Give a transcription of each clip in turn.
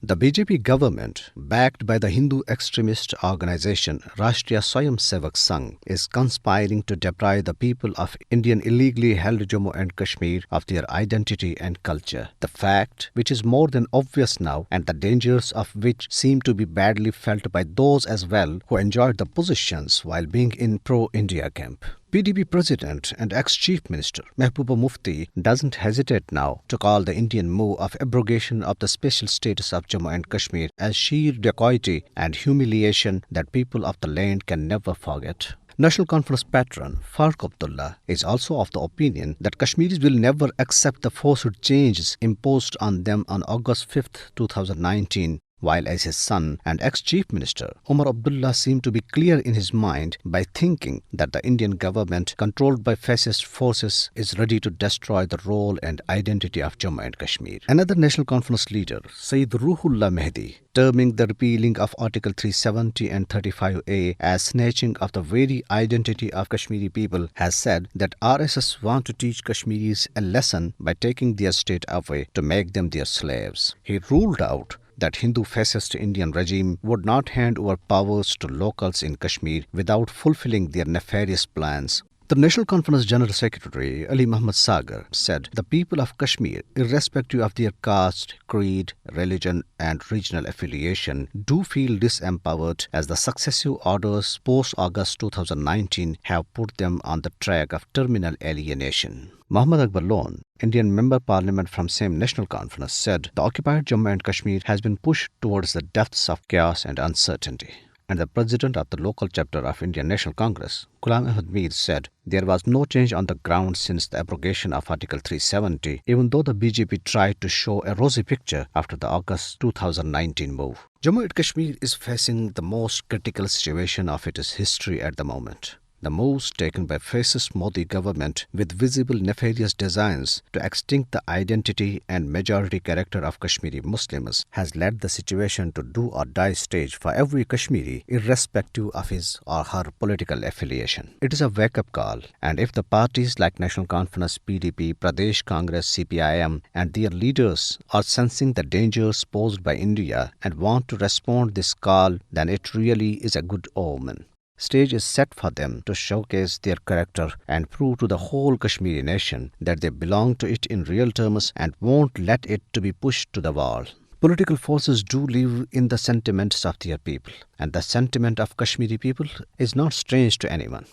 The BJP government, backed by the Hindu extremist organization Rashtriya Swayamsevak Sangh, is conspiring to deprive the people of Indian illegally held Jammu and Kashmir of their identity and culture. The fact, which is more than obvious now, and the dangers of which seem to be badly felt by those as well who enjoyed the positions while being in pro-India camp. PDP President and ex-Chief Minister Mehbooba Mufti doesn't hesitate now to call the Indian move of abrogation of the special status of Jammu and Kashmir as sheer dacoity and humiliation that people of the land can never forget. National Conference patron Farooq Abdullah is also of the opinion that Kashmiris will never accept the forced changes imposed on them on August 5, 2019, while as his son and ex-Chief Minister Umar Abdullah seemed to be clear in his mind by thinking that the Indian government controlled by fascist forces is ready to destroy the role and identity of Jammu and Kashmir. Another National Conference leader, Sayyid Ruhullah Mehdi, terming the repealing of Article 370 and 35A as snatching of the very identity of Kashmiri people, has said that RSS want to teach Kashmiris a lesson by taking their state away to make them their slaves. He ruled out that Hindu fascist Indian regime would not hand over powers to locals in Kashmir without fulfilling their nefarious plans. The National Conference General Secretary Ali Muhammad Sagar said the people of Kashmir, irrespective of their caste, creed, religion and regional affiliation, do feel disempowered as the successive orders post-August 2019 have put them on the track of terminal alienation. Muhammad Akbar Lone, Indian Member Parliament from same National Conference, said the occupied Jammu and Kashmir has been pushed towards the depths of chaos and uncertainty. And the president of the local chapter of Indian National Congress, Ghulam Ahmad Mir, said there was no change on the ground since the abrogation of Article 370, even though the BJP tried to show a rosy picture after the August 2019 move. Jammu and Kashmir is facing the most critical situation of its history at the moment. The moves taken by fascist Modi government with visible nefarious designs to extinct the identity and majority character of Kashmiri Muslims has led the situation to do or die stage for every Kashmiri, irrespective of his or her political affiliation. It is a wake-up call, and if the parties like National Conference, PDP, Pradesh Congress, CPIM and their leaders are sensing the dangers posed by India and want to respond this call, then it really is a good omen. Stage is set for them to showcase their character and prove to the whole Kashmiri nation that they belong to it in real terms and won't let it to be pushed to the wall. Political forces do live in the sentiments of their people, and the sentiment of Kashmiri people is not strange to anyone.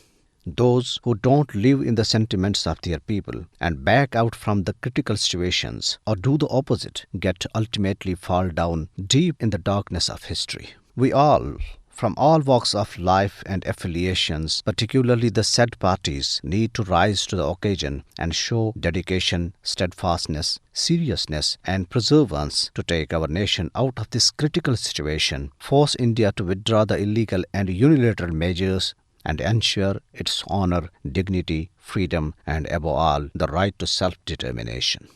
Those who don't live in the sentiments of their people and back out from the critical situations or do the opposite get ultimately fall down deep in the darkness of history. We all, from all walks of life and affiliations, particularly the said parties, need to rise to the occasion and show dedication, steadfastness, seriousness and perseverance to take our nation out of this critical situation, force India to withdraw the illegal and unilateral measures and ensure its honor, dignity, freedom and above all the right to self-determination.